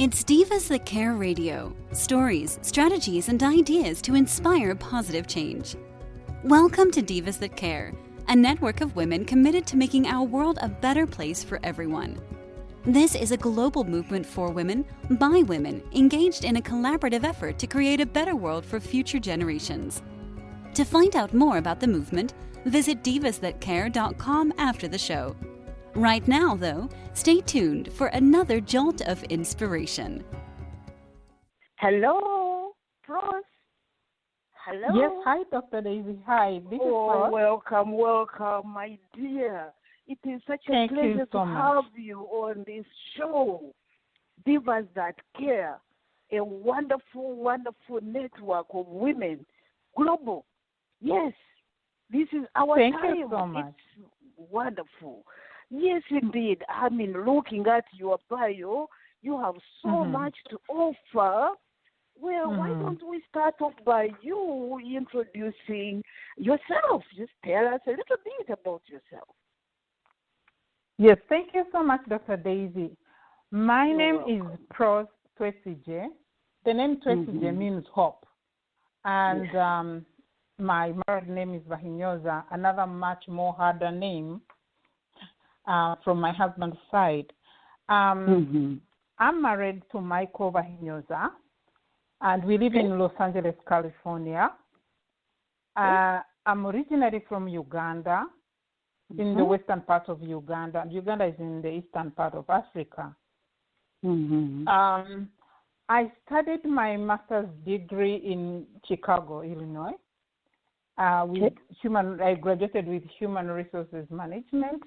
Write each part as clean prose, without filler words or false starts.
It's Divas That Care Radio. Stories, strategies, and ideas to inspire positive change. Welcome to Divas That Care, a network of women committed to making our world a better place for everyone. This is a global movement for women, by women, engaged in a collaborative effort to create a better world for future generations. To find out more about the movement, visit divasthatcare.com after the show. Right now, though, stay tuned for another jolt of inspiration. Hello, Pross. Hello. Yes, hi, Dr. Daisy. Hi, this is Pross. Welcome, my dear. It is such a pleasure to have you on this show, Divas That Care, a wonderful, wonderful network of women, global. Yes, this is our time. Thank you so much. It's wonderful. Yes, indeed. I mean, looking at your bio, you have so much to offer. Well, why don't we start off by you introducing yourself? Just tell us a little bit about yourself. Yes, thank you so much, Dr. Daisy. My name is Pross Twesije. The name Twesije means hope. And my married name is Vahinyoza, another much more harder name from my husband's side. I'm married to Michael Vahinyoza, and we live in Los Angeles, California. I'm originally from Uganda, in the western part of Uganda. Uganda is in the eastern part of Africa. I studied my master's degree in Chicago, Illinois. I graduated with Human Resources Management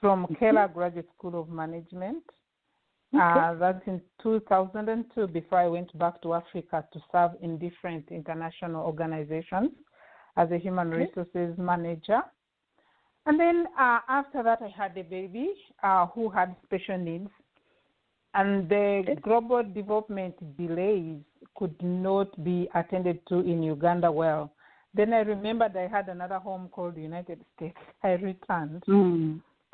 from Keller Graduate School of Management. That's in 2002, before I went back to Africa to serve in different international organizations as a human resources manager. And then after that, I had a baby who had special needs. And the global development delays could not be attended to in Uganda well. Then I remembered I had another home called the United States. I returned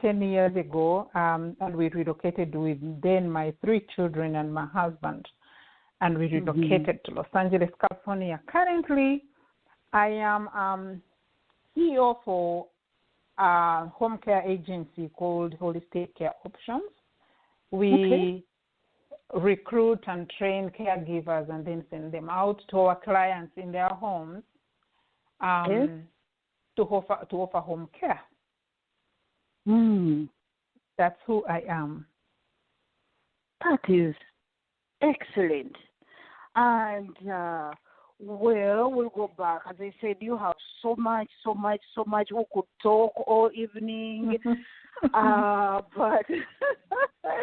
10 years ago, and we relocated with then my 3 children and my husband. And we relocated to Los Angeles, California. Currently, I am CEO for a home care agency called Holistic Care Options. We recruit and train caregivers and then send them out to our clients in their homes to offer home care. That's who I am. That is excellent. And, we'll go back. As I said, you have so much. We could talk all evening. But,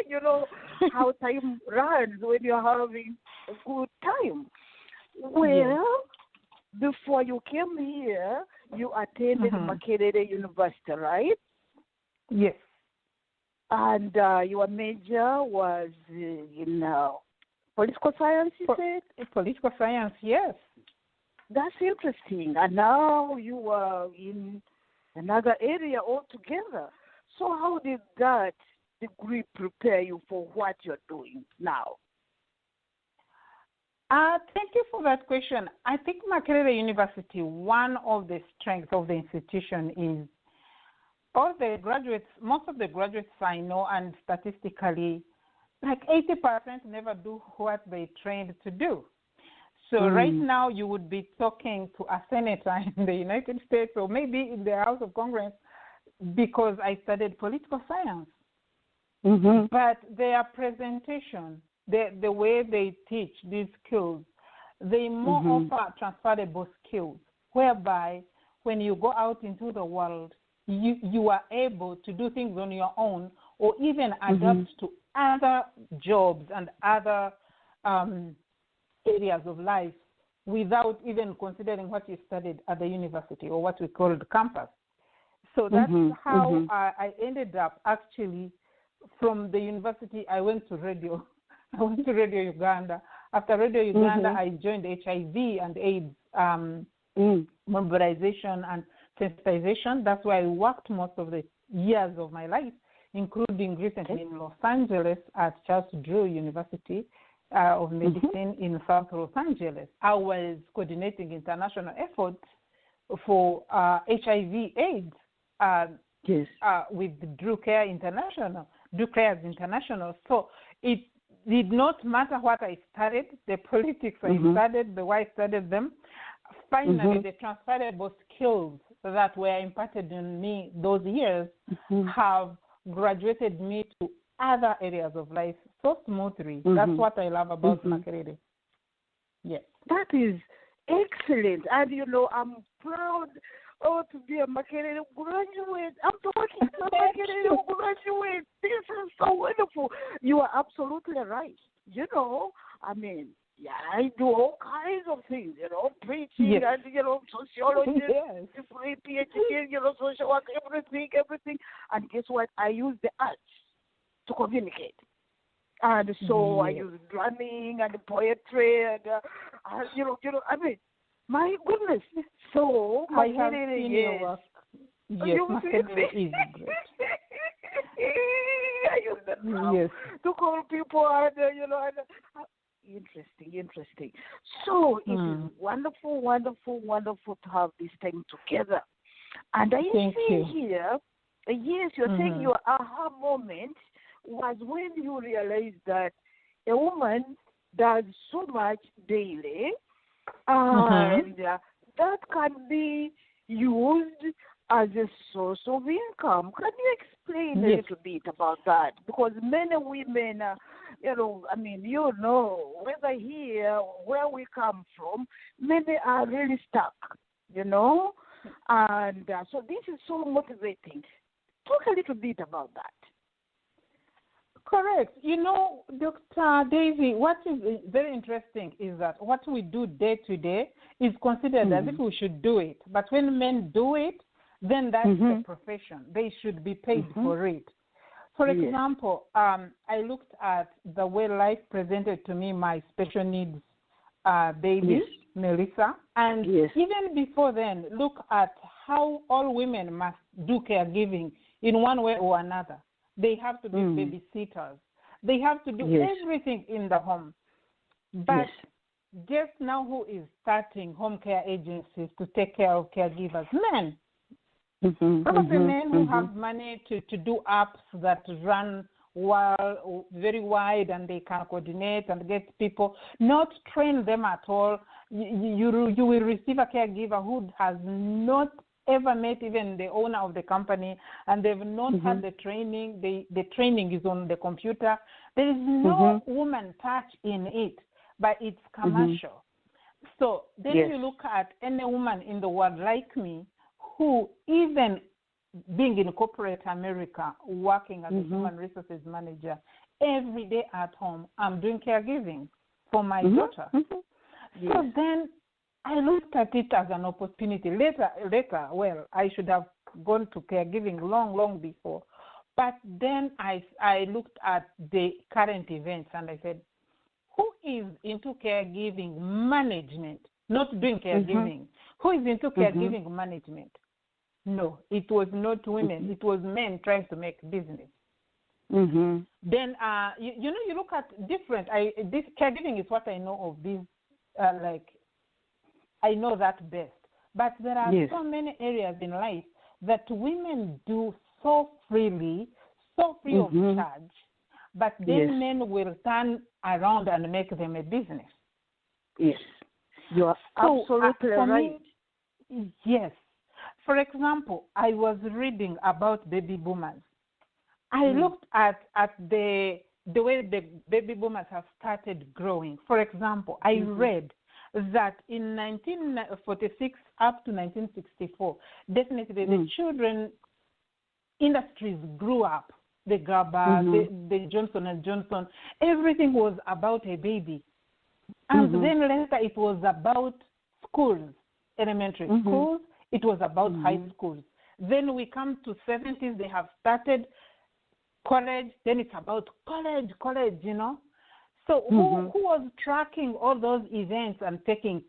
you know how time runs when you're having a good time. Well, before you came here, you attended Makerere University, right? Yes. And your major was in political science, you said? Political science, yes. That's interesting. And now you are in another area altogether. So how did that degree prepare you for what you're doing now? Thank you for that question. I think Makerere University, one of the strengths of the institution is most of the graduates I know, and statistically, like 80% never do what they trained to do. So right now you would be talking to a senator in the United States or maybe in the House of Congress because I studied political science. But their presentation, the way they teach these skills, they more offer transferable skills, whereby when you go out into the world, you are able to do things on your own or even adapt to other jobs and other areas of life without even considering what you studied at the university or what we call the campus. So that's how I ended up actually from the university. I went to radio. I went to Radio Uganda. After Radio Uganda, I joined HIV and AIDS mobilization and sensitization. That's where I worked most of the years of my life including recently in Los Angeles at Charles Drew University of Medicine in South Los Angeles. I was coordinating international efforts for HIV/AIDS with Drew Cares International. So it did not matter what I studied, the politics I studied, the way I studied them. Finally, the transferable skills that were imparted in me those years have graduated me to other areas of life so smoothly. That's what I love about Makerere. Yes. That is excellent. And, you know, I'm proud to be a Makerere graduate. I'm talking to a Makerere graduate. This is so wonderful. You are absolutely right. You know, I mean, I do all kinds of things, you know, preaching and, you know, sociology, PhD, you know, social work, everything. And guess what? I use the arts to communicate. And so I use drumming and poetry and, you know, I mean, my goodness. So I have seen your work. Yes, Makerere is great. I use that now to call people and, you know, Interesting. So it is wonderful to have this time together. And I see here, you're saying your aha moment was when you realized that a woman does so much daily, and that can be used as a source of income. Can you explain a little bit about that? Because many women, you know, I mean, you know, whether here, where we come from, many are really stuck, you know? And so this is so motivating. Talk a little bit about that. Correct. You know, Dr. Daisy, what is very interesting is that what we do day to day is considered as if we should do it. But when men do it, then that's the profession. They should be paid for it. For example, I looked at the way life presented to me my special needs baby, Melissa. And even before then, look at how all women must do caregiving in one way or another. They have to be babysitters. They have to do everything in the home. But guess now who is starting home care agencies to take care of caregivers? Men. Probably men who have money to do apps that run very wide and they can coordinate and get people, not train them at all. You will receive a caregiver who has not ever met even the owner of the company, and they've not had the training. The training is on the computer. There is no woman touch in it, but it's commercial. So then you look at any woman in the world like me who, even being in corporate America, working as a human resources manager, every day at home, I'm doing caregiving for my daughter. So then I looked at it as an opportunity. Later, well, I should have gone to caregiving long before. But then I looked at the current events and I said, who is into caregiving management, not doing caregiving? Who is into caregiving management? No, it was not women. It was men trying to make business. Then, you know, you look at different. This caregiving is what I know of this. I know that best. But there are so many areas in life that women do so freely, so free of charge. But then men will turn around and make them a business. Yes, you are absolutely right. Yes. For example, I was reading about baby boomers. I looked at the way the baby boomers have started growing. For example, I read that in 1946 up to 1964, definitely the children industries grew up. The Gerber, the Johnson & Johnson, everything was about a baby. And then later it was about schools, elementary schools. It was about high schools. Then we come to 70s, they have started college. Then it's about college, you know. So who was tracking all those events and taking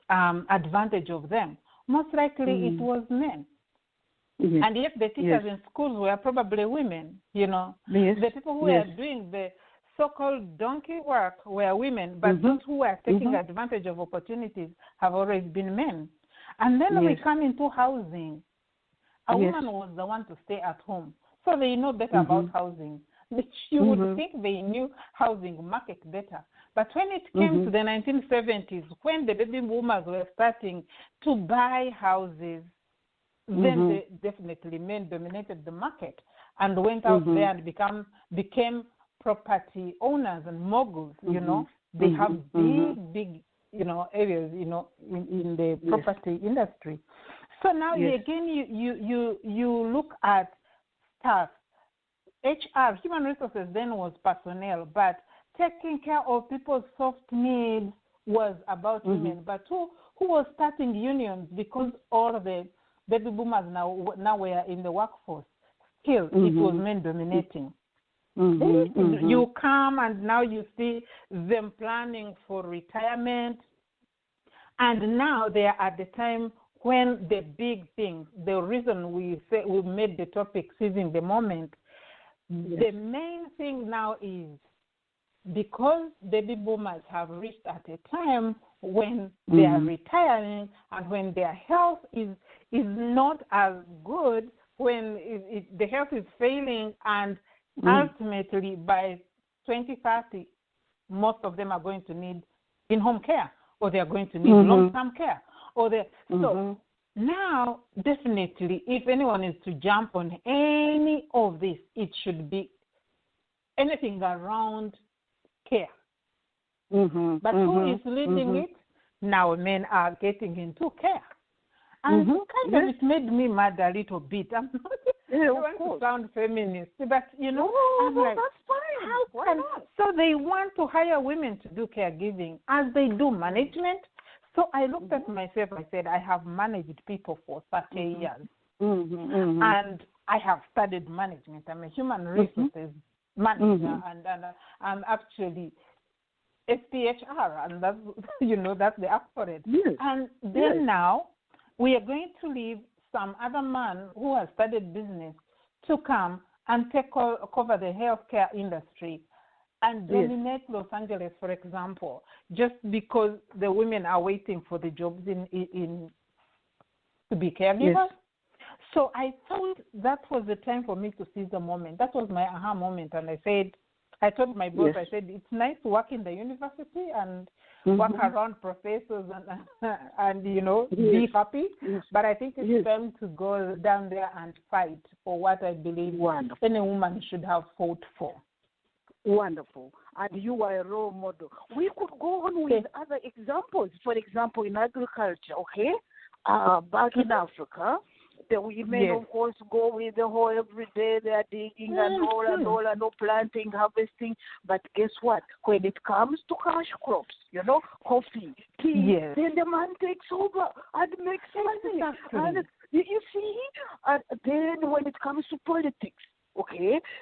advantage of them? Most likely it was men. Yes. And yet the teachers in schools were probably women, The people who were doing the so-called donkey work were women, but those who were taking advantage of opportunities have always been men. And then we come into housing. A woman was the one to stay at home, so they know better about housing. You would think they knew housing market better. But when it came to the 1970s, when the baby boomers were starting to buy houses, then they definitely men dominated the market and went out there and became property owners and moguls. They have big areas in the property industry. So now again you look at staff. HR, human resources, then was personnel, but taking care of people's soft needs was about women. But who was starting unions, because all the baby boomers now were in the workforce? Still, it was men dominating. You come and now you see them planning for retirement, and now they are at the time when the big thing, the reason we made the topic seizing the moment, the main thing now is because baby boomers have reached at a time when they are retiring and when their health is not as good, when the health is failing, and ultimately by 2030, most of them are going to need in-home care, or they are going to need long-term care. So now, definitely, if anyone is to jump on any of this, it should be anything around care. But who is leading it? Now men are getting into care. And it made me mad a little bit. I'm not trying to sound feminist, but I'm like, that's fine. Why not? So they want to hire women to do caregiving as they do management. So I looked at myself, I said, I have managed people for 30 years. And I have studied management. I'm a human resources manager, and I'm actually SPHR, and that's, that's the app for it. And then now we are going to leave some other man who has studied business to come and take cover the healthcare industry and dominate Los Angeles, for example, just because the women are waiting for the jobs in to be caregivers. So I thought that was the time for me to seize the moment. That was my aha moment, and I told my boss, I said, it's nice to work in the university and work around professors and be happy, but I think it's time to go down there and fight for what I believe any woman should have fought for. Wonderful. And you are a role model. We could go on with other examples. For example, in agriculture, back in Africa, the women, of course, go with the hoe every day. They are digging and all, planting, harvesting. But guess what? When it comes to cash crops, coffee, tea, then the man takes over and makes money. And you see, then when it comes to politics,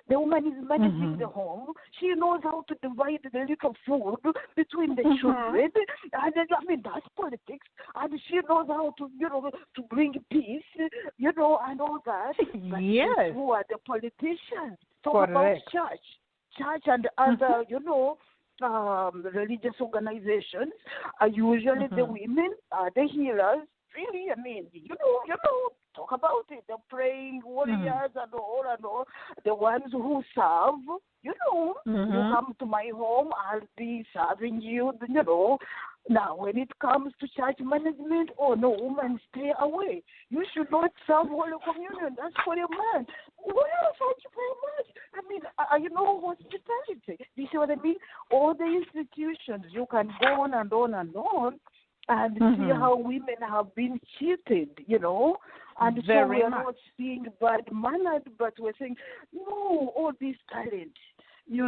the woman is managing the home. She knows how to divide the little food between the children. And that's politics. And she knows how to, to bring peace, and all that. But who are the politicians? Talk about church and other, religious organizations. Are usually the women are the healers. Really, talk about it. The praying warriors and all, the ones who serve. You come to my home, I'll be serving you. Now when it comes to church management, no, woman, stay away. You should not serve Holy Communion. That's for a man. What else? Thank you very much. Hospitality. You see what I mean? All the institutions. You can go on and on and on. And see how women have been cheated, and so we are not being bad-mannered, but we're saying, no, all this talent, yes,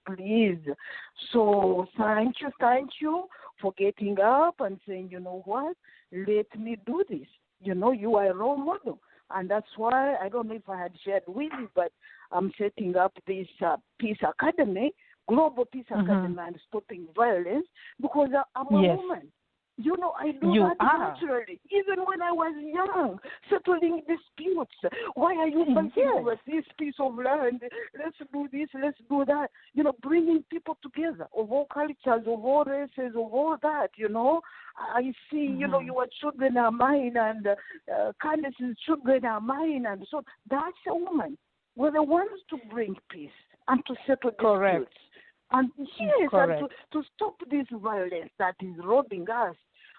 please. So thank you for getting up and saying, you know what, let me do this. You are a role model. And that's why, I don't know if I had shared with you, but I'm setting up this Peace Academy, Global Peace Academy, and Stopping Violence, because I'm a woman. I do You that are. naturally. Even when I was young, settling disputes. Why are you fighting over this piece of land? Let's do this, let's do that. Bringing people together of all cultures, of all races, of all that, I see, your children are mine and Candace's children are mine. And so that's a woman. We're the ones to bring peace and to settle disputes. And yes, and to stop this violence that is robbing us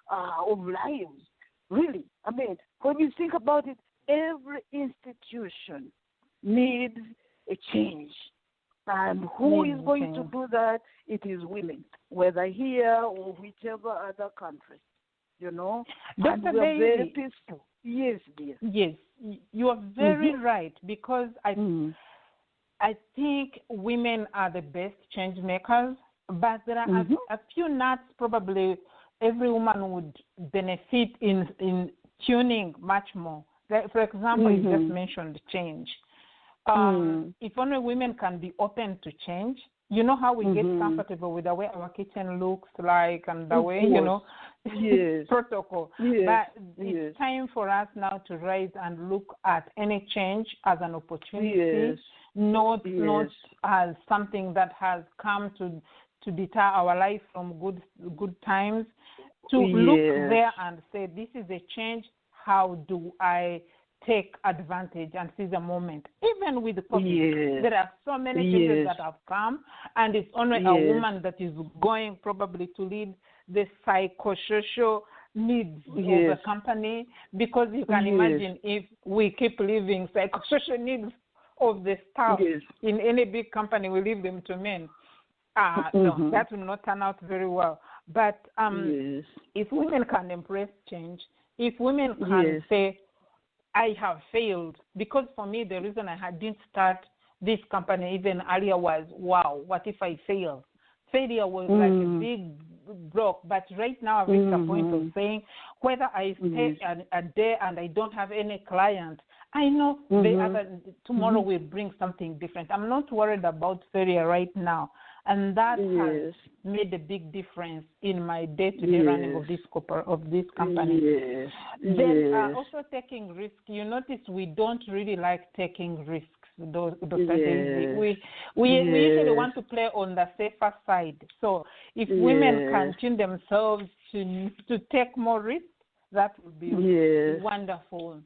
of lives. Really, I mean, when you think about it, every institution needs a change. And who is going to do that? It is women, whether here or whichever other country, and we're very peaceful. Yes, dear. Yes, you are very right, because I think women are the best change makers, but there are a few nuts probably every woman would benefit in tuning much more. Like, for example, you just mentioned change. If only women can be open to change, how we get comfortable with the way our kitchen looks like and the way, protocol. But it's time for us now to rise and look at any change as an opportunity, not as something that has come to deter our life from good times. To look there and say, this is a change. How do I take advantage and seize the moment? Even with COVID, there are so many changes that have come, and it's only a woman that is going probably to lead the psychosocial needs of the company, because you can imagine if we keep leaving psychosocial needs of the staff in any big company, we leave them to men. No, that will not turn out very well. But if women can embrace change, if women can say, I have failed, because for me, the reason I didn't start this company even earlier was, wow, what if I fail? Failure was like a big block, but right now I've reached a point of saying, whether I stay a day and I don't have any clients, I know tomorrow will bring something different. I'm not worried about failure right now. And that has made a big difference in my day-to-day running of this company. Then also taking risks. You notice we don't really like taking risks, Dr. Daisy. We usually want to play on the safer side. So if women can tune themselves to take more risks, that would be wonderful.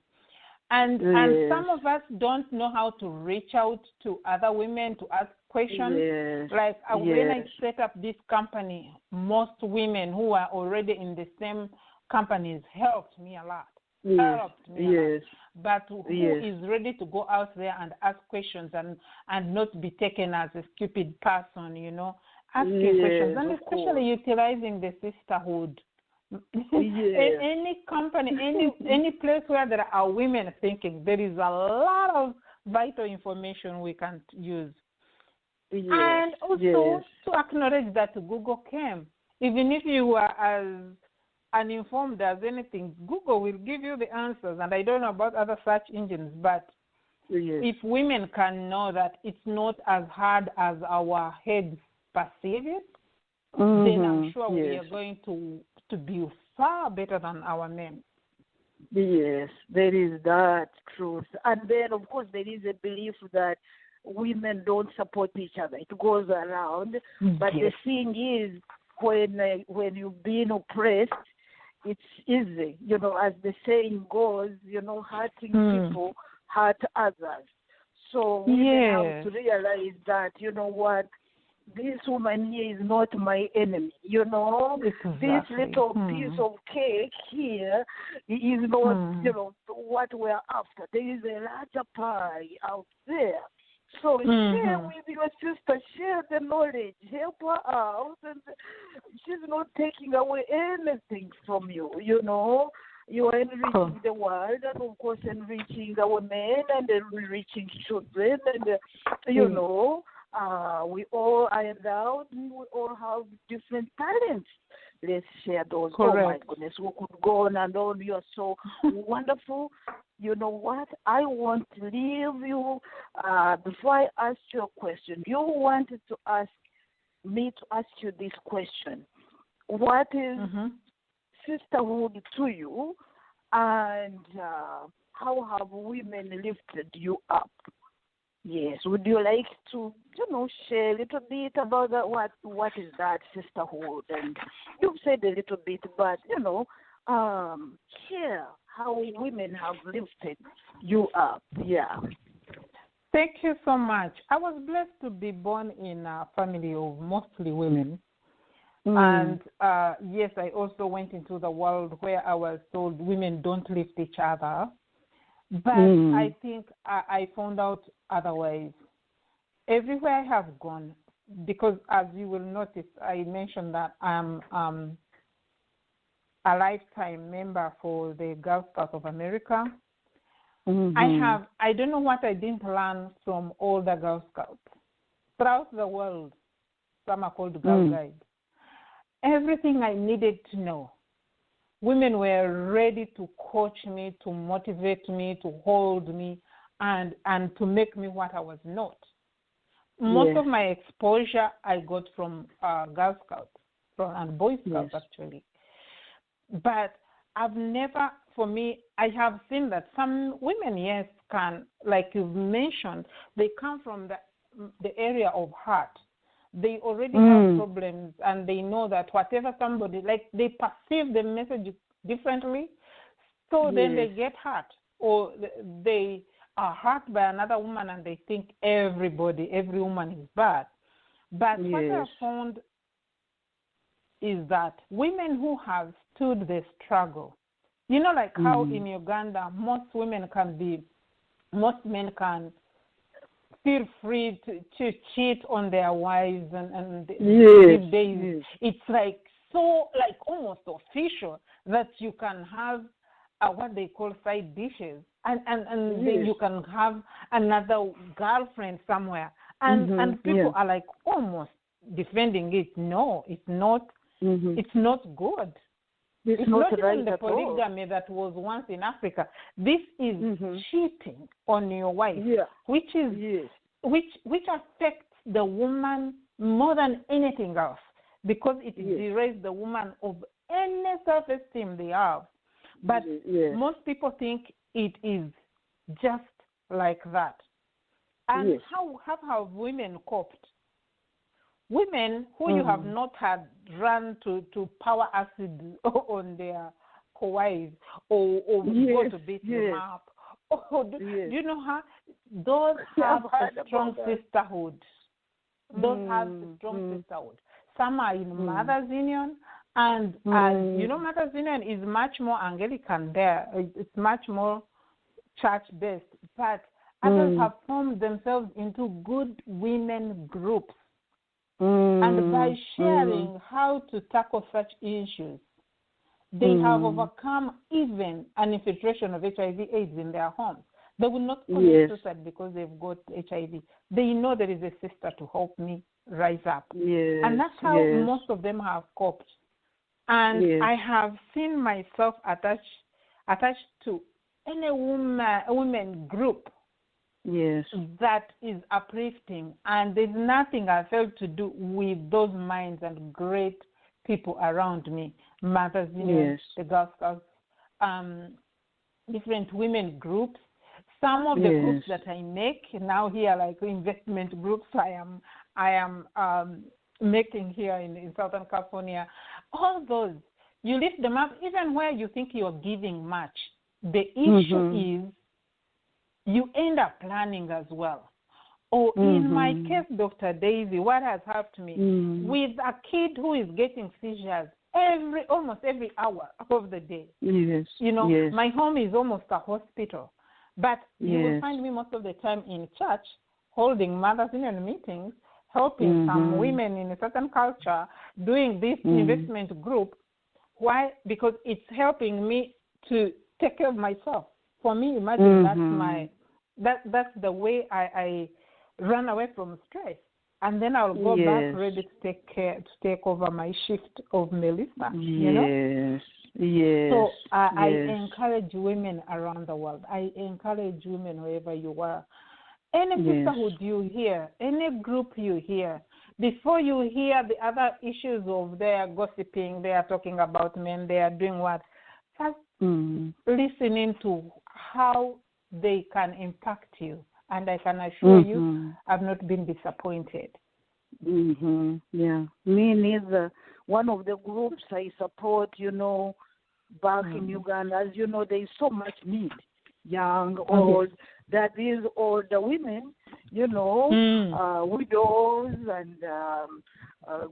And some of us don't know how to reach out to other women to ask questions. Like when I set up this company, most women who are already in the same companies helped me a lot. But who is ready to go out there and ask questions and not be taken as a stupid person, asking questions, and especially utilizing the sisterhood. Any company, any place where there are women thinking, there is a lot of vital information we can use. And also to acknowledge that Google came. Even if you were as uninformed as anything, Google will give you the answers. And I don't know about other search engines, but if women can know that it's not as hard as our heads perceive it, then I'm sure we are going to be far better than our men. Yes, there is that truth. And then, of course, there is a belief that women don't support each other. It goes around. But the thing is, when you've been oppressed, it's easy. As the saying goes, hurting people hurt others. So we have to realize that, what, this woman here is not my enemy. This little piece of cake here is not, what we're after. There is a larger pie out there. So share with your sister, share the knowledge, help her out, and she's not taking away anything from you. You are enriching the world, and of course enriching our men and enriching children, and we all are endowed, and we all have different talents. Let's share those. Oh my goodness, we could go on and on. You are so wonderful. You know what? I want to leave you, before I ask you a question, you wanted to ask me to ask you this question. What is sisterhood to you, and how have women lifted you up? Yes, would you like to, share a little bit about that? What is that sisterhood? And you've said a little bit, but share how women have lifted you up. Yeah. Thank you so much. I was blessed to be born in a family of mostly women. And yes, I also went into the world where I was told women don't lift each other. But I think I found out otherwise. Everywhere I have gone, because as you will notice, I mentioned that I'm a lifetime member for the Girl Scouts of America. I don't know what I didn't learn from all the Girl Scouts. Throughout the world, some are called Girl Guides. Everything I needed to know, women were ready to coach me, to motivate me, to hold me, and to make me what I was not. Most of my exposure I got from Girl Scouts and Boy Scouts, actually. But I've never, for me, I have seen that some women, yes, can, like you've mentioned, they come from the area of heart. They already have problems, and they know that whatever somebody, like they perceive the message differently, so then they get hurt, or they are hurt by another woman and they think every woman is bad. But what I found is that women who have stood the struggle, like how in Uganda most men can feel free to cheat on their wives and these days it's like so like almost official that you can have what they call side dishes and then you can have another girlfriend somewhere and people are like almost defending it. No, it's not. It's not good. It's not even the polygamy that was once in Africa. This is cheating on your wife, which affects the woman more than anything else, because it derails the woman of any self-esteem they have. But most people think it is just like that. And how have women coped? Women who you have not had run to power acid on their co-wives or go to beat them up. Do you know how? Those have a strong sisterhood. Those have a strong sisterhood. Some are in Mother's Union, and Mother's Union is much more Anglican there. It's much more church-based. But others have formed themselves into good women groups. And by sharing how to tackle such issues, they have overcome even an infiltration of HIV/AIDS in their homes. They will not commit suicide because they've got HIV. They know there is a sister to help me rise up. And that's how most of them have coped. And I have seen myself attached to any women group that is uplifting, and there's nothing I failed to do with those minds and great people around me. Mother's Union, the Girl Scouts, different women groups. Some of the groups that I make now here, like investment groups, I am making here in Southern California. All those, you lift them up, even where you think you're giving much. The issue is you end up planning as well. Or in my case, Dr. Daisy, what has helped me with a kid who is getting seizures almost every hour of the day. My home is almost a hospital. But you will find me most of the time in church, holding Mother's Union meetings, helping some women in a certain culture, doing this investment group. Why? Because it's helping me to take care of myself. For me, imagine that's the way I run away from stress, and then I'll go back ready to take over my shift of Melissa. So I encourage women around the world. I encourage women wherever you are. Any sisterhood you hear, any group you hear, before you hear the other issues of their gossiping, they are talking about men, they are doing what? First, listening to how they can impact you. And I can assure you, I've not been disappointed. Yeah, me neither. One of the groups I support, back in Uganda, as you know, there is so much need. Young, old, that is older women, widows and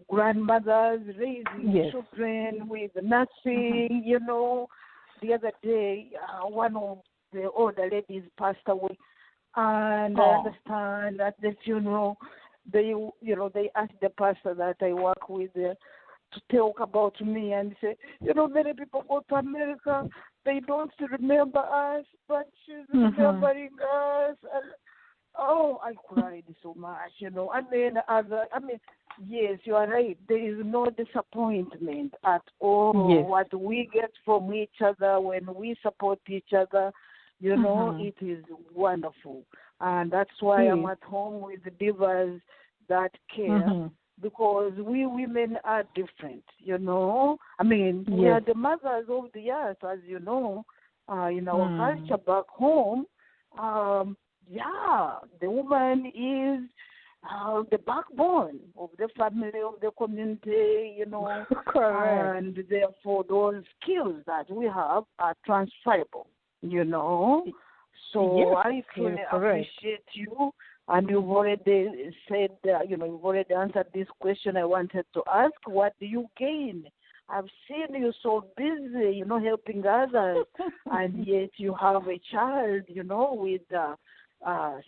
grandmothers raising children with nothing, The other day, one of the older ladies passed away. And I understand at the funeral, they asked the pastor that I work with to talk about me and say, many people go to America, they don't remember us, but she's remembering us. And, I cried so much, yes, you are right. There is no disappointment at all. Yes. What we get from each other when we support each other, it is wonderful. And that's why I'm at home with the divas that care, because we women are different, we are the mothers of the earth, as you know, in our culture back home. The woman is the backbone of the family, of the community, Correct. And therefore those skills that we have are transferable, So I truly appreciate you, and you've already said, you've already answered this question I wanted to ask. What do you gain? I've seen you so busy, helping others, and yet you have a child, with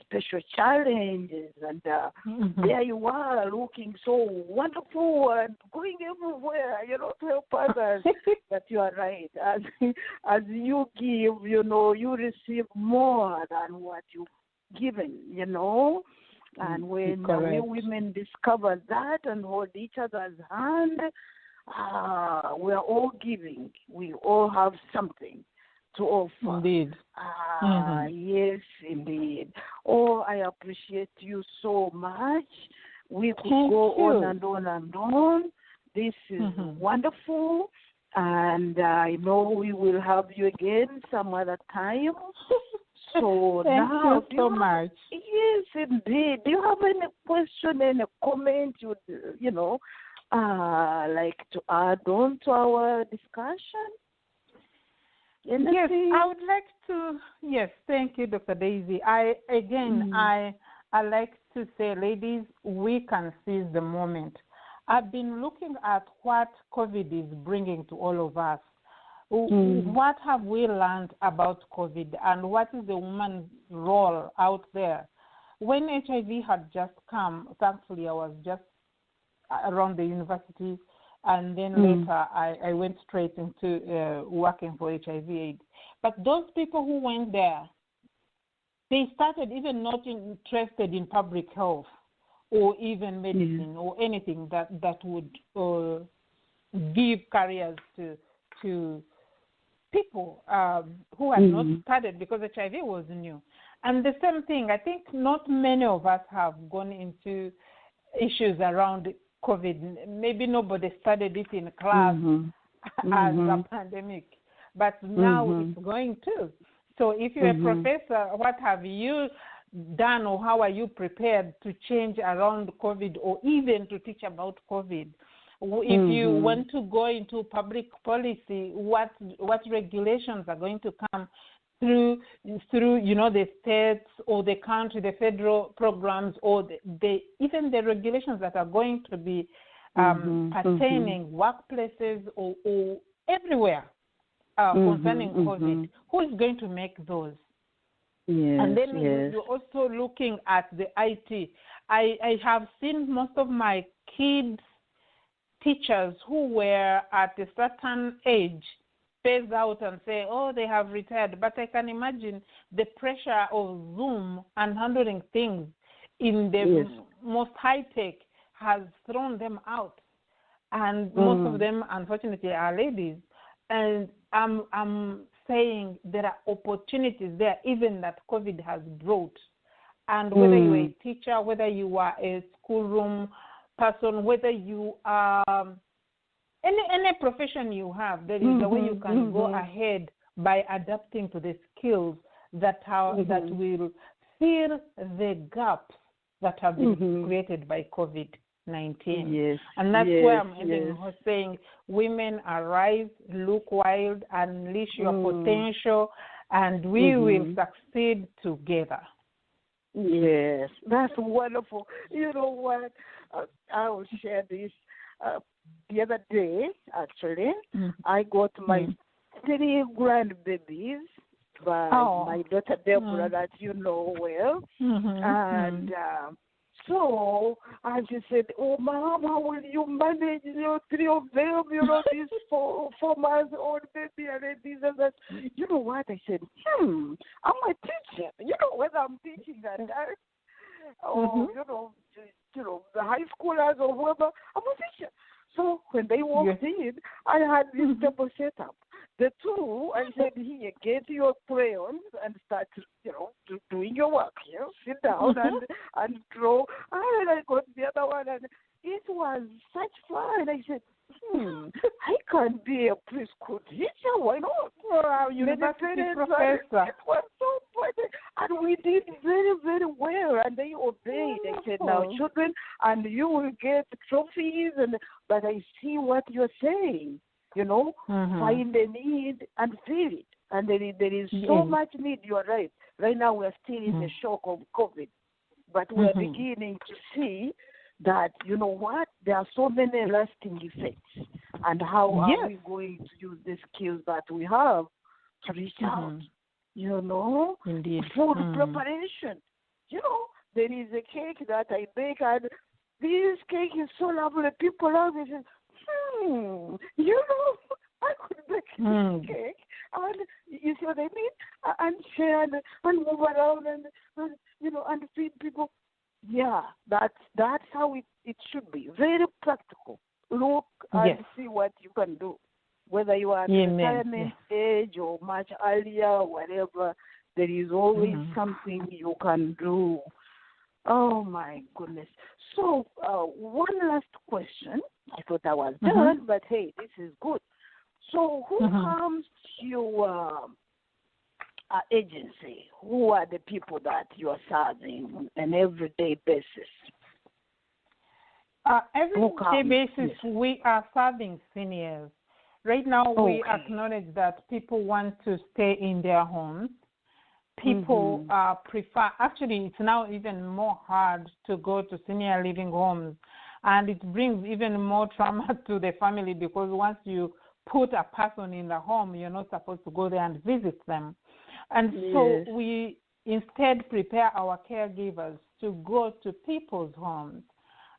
special challenges, and there you are looking so wonderful and going everywhere, to help others. But you are right. As you give, you receive more than what you've given, And when we women discover that and hold each other's hand, we are all giving. We all have something to offer. Indeed. Yes, indeed. I appreciate you so much. We could go on and on and on. This is wonderful, and I know we will have you again some other time. So Thank now, you so much. Yes, indeed. Do you have any question, any comment you'd, like to add on to our discussion? Anything? Yes, I would like to. Yes, thank you, Dr. Daisy. I like to say, ladies, we can seize the moment. I've been looking at what COVID is bringing to all of us. What have we learned about COVID, and what is the woman's role out there? When HIV had just come, thankfully I was just around the university, and then later I went straight into working for HIV/AIDS. But those people who went there, they started even not interested in public health or even medicine or anything that would give careers to people who had not started, because HIV was new. And the same thing, I think not many of us have gone into issues around COVID. Maybe nobody studied it in class as a pandemic, but now it's going to. So if you're a professor, what have you done, or how are you prepared to change around COVID, or even to teach about COVID? If you want to go into public policy, what regulations are going to come through the states or the country, the federal programs, or even the regulations that are going to be pertaining workplaces or everywhere concerning COVID? Who is going to make those? Yes, and then you're also looking at the IT. I have seen most of my kids' teachers who were at a certain age phase out and say, they have retired. But I can imagine the pressure of Zoom and handling things in the most high-tech has thrown them out. And most of them, unfortunately, are ladies. And I'm saying there are opportunities there, even that COVID has brought. And whether you're a teacher, whether you are a schoolroom person, whether you are any profession you have, there is a way you can go ahead by adapting to the skills that that will fill the gaps that have been created by COVID-19. Yes. And that's why I'm ending saying, women, arise, look wild, unleash your potential, and we will succeed together. Yes, that's wonderful. You know what? I will share this. The other day, actually, I got my 3 grandbabies by my daughter Deborah, that you know well. And so I just said, "Oh, Mom, how will you manage your 3 of them? You know, this 4-month-old baby and this and that." You know what? I said, I'm a teacher. You know, whether I'm teaching adults or you know, the high schoolers or whoever, I'm a teacher. So when they walked in, I had this table set up. The 2, I said, "Here, get your crayons and start, you know, doing your work. You know, sit down and draw." And I got the other one, and it was such fun. I said, I can be a preschool teacher. Why not? University professor. It was so funny. And we did very, very well. And they obeyed. I said, "Now, children, and you will get trophies." But I see what you're saying. You know, find a need and fill it. And there is so much need. You are right. Right now, we are still in the shock of COVID. But we are beginning to see that, you know what, there are so many lasting effects. And how are we going to use the skills that we have to reach out? You know, food preparation. You know, there is a cake that I bake, and this cake is so lovely. People love it. You know, I could bake this cake, and you see what I mean, and share and move around and you know, and feed people. Yeah, that's how it should be. Very practical. Look and see what you can do, whether you are at retirement age or much earlier, or whatever. There is always something you can do. Oh my goodness. So one last question. I thought I was done, but hey, this is good. So who comes to your agency? Who are the people that you are serving on an everyday basis? Everyday basis, we are serving seniors. Right now, we acknowledge that people want to stay in their homes. People prefer, actually, it's now even more hard to go to senior living homes. And it brings even more trauma to the family, because once you put a person in the home, you're not supposed to go there and visit them. And so we instead prepare our caregivers to go to people's homes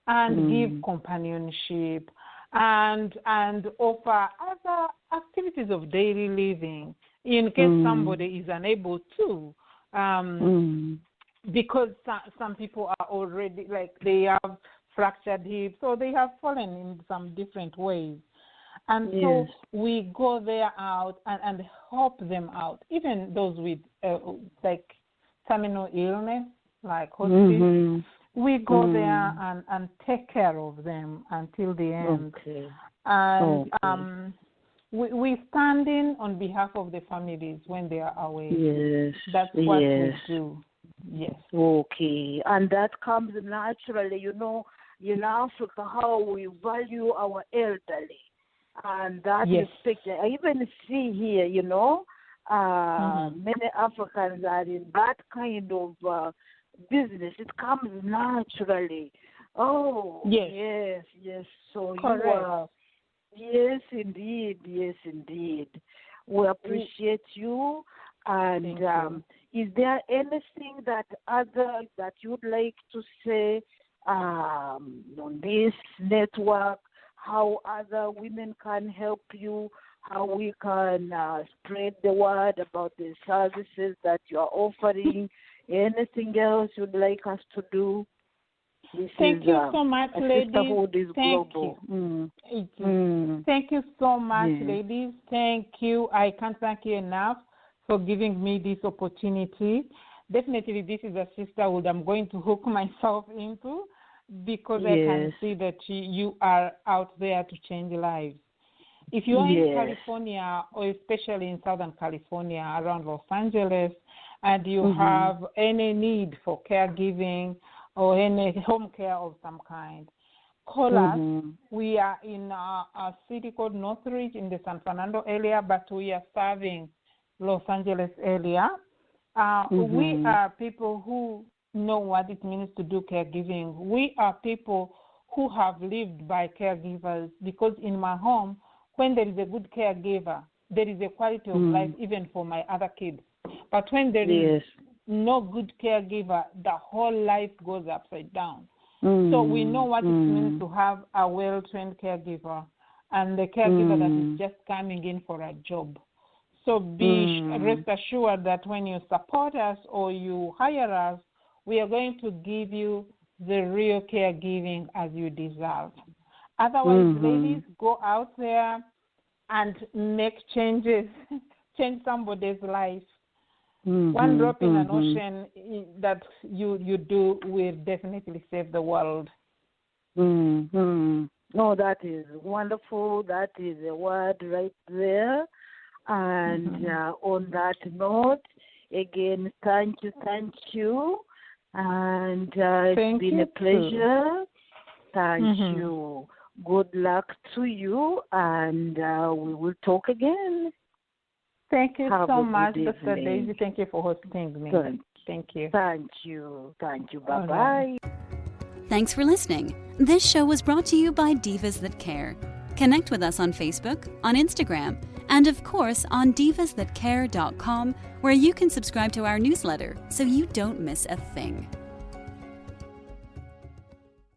and give companionship and offer other activities of daily living in case somebody is unable to. Because some people are already, like, they have fractured hips, so they have fallen in some different ways. And so we go there out and help them out, even those with like terminal illness, like hospice. We go there and take care of them until the end. And we stand in on behalf of the families when they are away. Yes. That's what we do. Yes. Okay. And that comes naturally, you know, in Africa, how we value our elderly. And that respect, I even see here, you know, many Africans are in that kind of business. It comes naturally. Oh, yes. So correct. You are, yes, indeed. We appreciate you. And is there anything that you'd like to say on this network? How other women can help you? How we can spread the word about the services that you are offering? Anything else you'd like us to do? Thank you so much, ladies. Sisterhood is global. Thank you so much, ladies. Thank you. I can't thank you enough for giving me this opportunity. Definitely, this is a sisterhood I'm going to hook myself into. because I can see that you are out there to change lives. If you are in California, or especially in Southern California, around Los Angeles, and you have any need for caregiving or any home care of some kind, call us. We are in a city called Northridge in the San Fernando area, but we are serving Los Angeles area. We are people who know what it means to do caregiving. We are people who have lived by caregivers, because in my home, when there is a good caregiver, there is a quality of life even for my other kids. But when there is no good caregiver, the whole life goes upside down. So we know what it means to have a well-trained caregiver and the caregiver that is just coming in for a job. So rest assured that when you support us or you hire us, we are going to give you the real caregiving as you deserve. Otherwise, ladies, go out there and make changes, change somebody's life. One drop in an ocean that you do will definitely save the world. No, that is wonderful. That is a word right there. And on that note, again, thank you. And it's been a pleasure. Thank you. Good luck to you, and we will talk again. Thank you so much, Dr. Daisy. Thank you for hosting me. Thank you. Thank you. Bye-bye. Right. Thanks for listening. This show was brought to you by Divas That Care. Connect with us on Facebook, on Instagram, and of course on divasthatcare.com, where you can subscribe to our newsletter so you don't miss a thing.